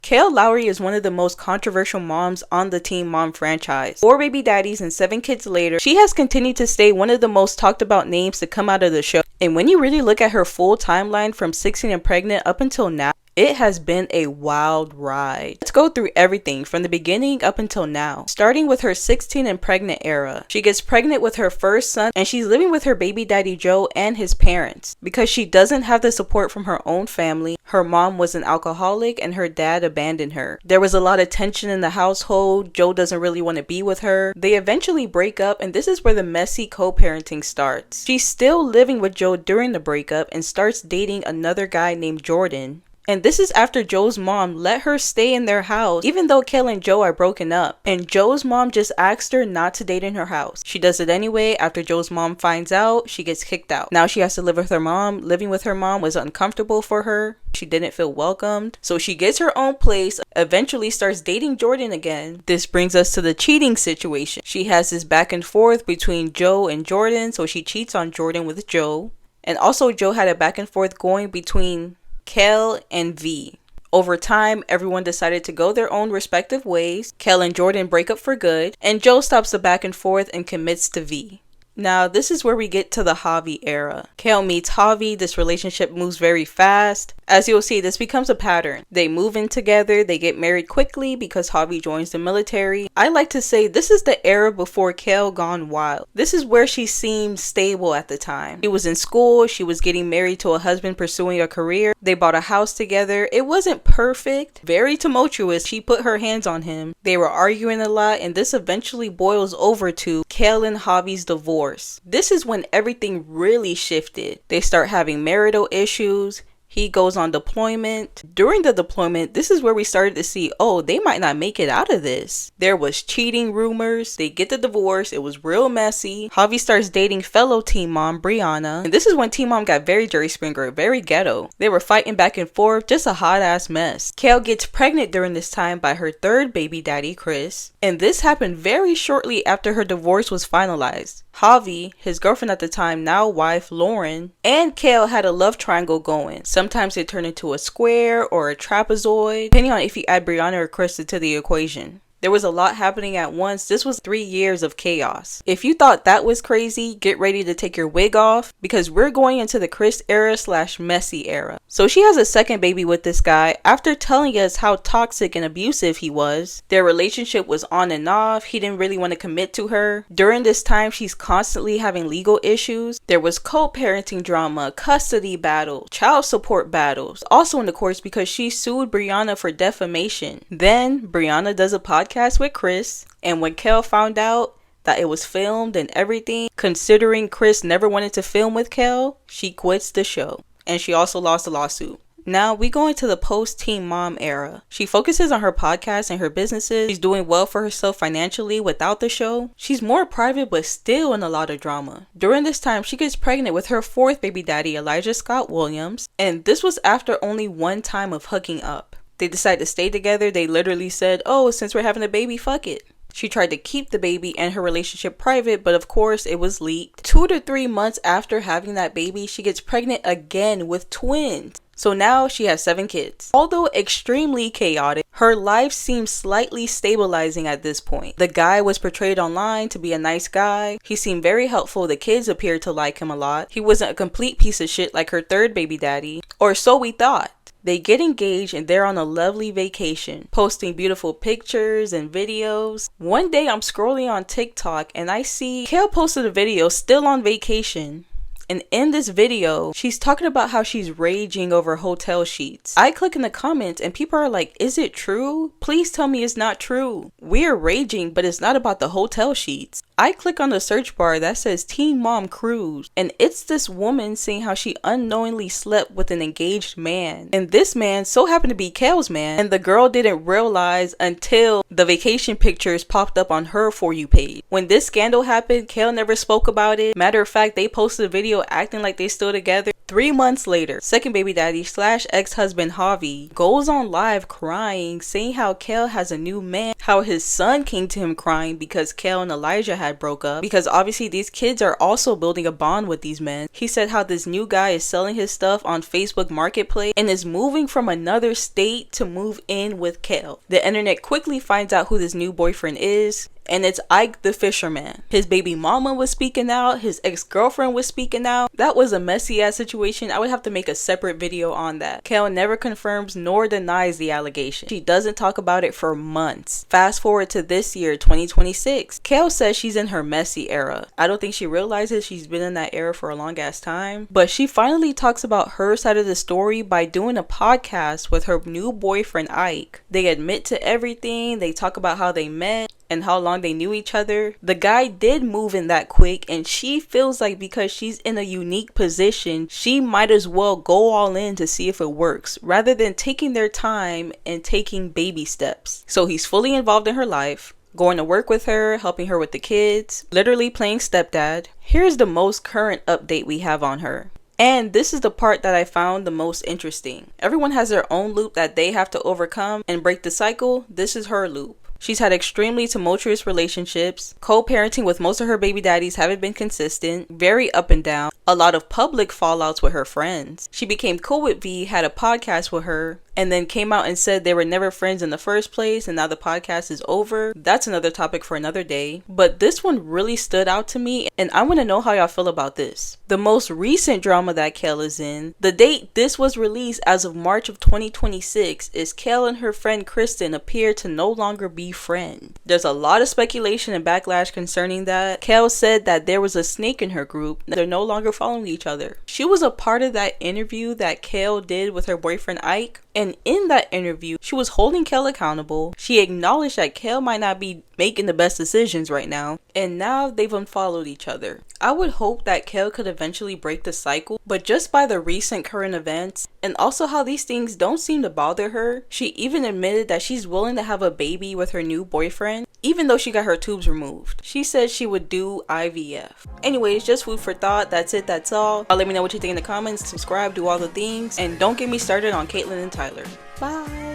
Kail Lowry is one of the most controversial moms on the Teen Mom franchise. 4 baby daddies and 7 kids later, she has continued to stay one of the most talked about names to come out of the show. And when you really look at her full timeline from 16 and pregnant up until now, it has been a wild ride. Let's go through everything from the beginning up until now. Starting with her 16 and pregnant era. She gets pregnant with her first son and she's living with her baby daddy Joe and his parents. Because she doesn't have the support from her own family, her mom was an alcoholic and her dad abandoned her. There was a lot of tension in the household. Joe doesn't really want to be with her. They eventually break up and this is where the messy co-parenting starts. She's still living with Joe during the breakup and starts dating another guy named Jordan. And this is after Joe's mom let her stay in their house even though Kail and Joe are broken up. And Joe's mom just asked her not to date in her house. She does it anyway. After Joe's mom finds out, she gets kicked out. Now she has to live with her mom. Living with her mom was uncomfortable for her. She didn't feel welcomed. So she gets her own place, eventually starts dating Jordan again. This brings us to the cheating situation. She has this back and forth between Joe and Jordan. So she cheats on Jordan with Joe. And also Joe had a back and forth going between Kail and V. Over time, everyone decided to go their own respective ways. Kail and Jordan break up for good, and Joe stops the back and forth and commits to V. Now, this is where we get to the Javi era. Kail meets Javi. This relationship moves very fast. As you'll see, this becomes a pattern. They move in together. They get married quickly because Javi joins the military. I like to say this is the era before Kail gone wild. This is where she seemed stable at the time. She was in school. She was getting married to a husband pursuing a career. They bought a house together. It wasn't perfect. Very tumultuous. She put her hands on him. They were arguing a lot, and this eventually boils over to Kail and Javi's divorce. This is when everything really shifted. They start having marital issues. He goes on deployment. During the deployment, this is where we started to see, oh, they might not make it out of this. There was cheating rumors. They get the divorce. It was real messy. Javi starts dating fellow Teen Mom, Brianna. And this is when Teen Mom got very Jerry Springer, very ghetto. They were fighting back and forth, just a hot ass mess. Kail gets pregnant during this time by her third baby daddy, Chris. And this happened very shortly after her divorce was finalized. Javi, his girlfriend at the time, now wife Lauren, and Kail had a love triangle going. Sometimes they turn into a square or a trapezoid, depending on if you add Brianna or Chris into the equation. There was a lot happening at once. This was 3 years of chaos. If you thought that was crazy, get ready to take your wig off because we're going into the Chris era / messy era. So she has a second baby with this guy after telling us how toxic and abusive he was. Their relationship was on and off. He didn't really want to commit to her. During this time, she's constantly having legal issues. There was co-parenting drama, custody battles, child support battles. Also in the courts because she sued Brianna for defamation. Then Brianna does a podcast with Chris, and when Kail found out that it was filmed and everything, considering Chris never wanted to film with Kail, she quits the show. And she also lost a lawsuit. Now we go into the post-Teen Mom era. She focuses on her podcast and her businesses. She's doing well for herself financially without the show. She's more private but still in a lot of drama. During this time, she gets pregnant with her fourth baby daddy, Elijah Scott Williams. And this was after only one time of hooking up. They decided to stay together. They literally said, oh, since we're having a baby, fuck it. She tried to keep the baby and her relationship private, but of course it was leaked. 2 to 3 months after having that baby, she gets pregnant again with twins. So now she has 7 kids. Although extremely chaotic, her life seems slightly stabilizing at this point. The guy was portrayed online to be a nice guy. He seemed very helpful. The kids appeared to like him a lot. He wasn't a complete piece of shit like her third baby daddy, or so we thought. They get engaged and they're on a lovely vacation, posting beautiful pictures and videos. One day I'm scrolling on TikTok and I see Kail posted a video still on vacation. And in this video, she's talking about how she's raging over hotel sheets. I click in the comments and people are like, is it true? Please tell me it's not true. We're raging, but it's not about the hotel sheets. I click on the search bar that says Teen Mom Cruise, and it's this woman saying how she unknowingly slept with an engaged man. And this man so happened to be Kail's man, and the girl didn't realize until the vacation pictures popped up on her For You page. When this scandal happened, Kail never spoke about it. Matter of fact, they posted a video acting like they still together 3 months later, second baby daddy slash ex-husband Javi goes on live crying, saying how Kail has a new man, how his son came to him crying because Kail and Elijah had broke up, because obviously these kids are also building a bond with these men. He said how this new guy is selling his stuff on Facebook Marketplace and is moving from another state to move in with Kail. The internet quickly finds out who this new boyfriend is, and it's Ike the fisherman. His baby mama was speaking out, his ex-girlfriend was speaking out. That was a messy ass situation. I would have to make a separate video on that. Kail never confirms nor denies the allegation. She doesn't talk about it for months. Fast forward to this year, 2026. Kail says she's in her messy era. I don't think she realizes she's been in that era for a long ass time, but she finally talks about her side of the story by doing a podcast with her new boyfriend Ike. They admit to everything. They talk about how they met and how long they knew each other. The guy did move in that quick, and she feels like because she's in a unique position, she might as well go all in to see if it works, rather than taking their time and taking baby steps. So he's fully involved in her life, going to work with her, helping her with the kids, literally playing stepdad. Here's the most current update we have on her. And this is the part that I found the most interesting. Everyone has their own loop that they have to overcome and break the cycle. This is her loop. She's had extremely tumultuous relationships. Co-parenting with most of her baby daddies haven't been consistent. Very up and down. A lot of public fallouts with her friends. She became cool with V, had a podcast with her, and then came out and said they were never friends in the first place, and now the podcast is over. That's another topic for another day. But this one really stood out to me, and I want to know how y'all feel about this. The most recent drama that Kail is in, the date this was released as of March of 2026, is Kail and her friend Kristen appear to no longer be friends. There's a lot of speculation and backlash concerning that. Kail said that there was a snake in her group. They're no longer following each other. She was a part of that interview that Kail did with her boyfriend Ike. And in that interview, she was holding Kail accountable. She acknowledged that Kail might not be making the best decisions right now. And now they've unfollowed each other. I would hope that Kail could eventually break the cycle. But just by the recent current events, and also how these things don't seem to bother her, she even admitted that she's willing to have a baby with her new boyfriend, even though she got her tubes removed. She said she would do IVF. Anyways, just food for thought. That's it. That's all. Let me know what you think in the comments. Subscribe, do all the things. And don't get me started on Caitlyn and Tyler. Bye.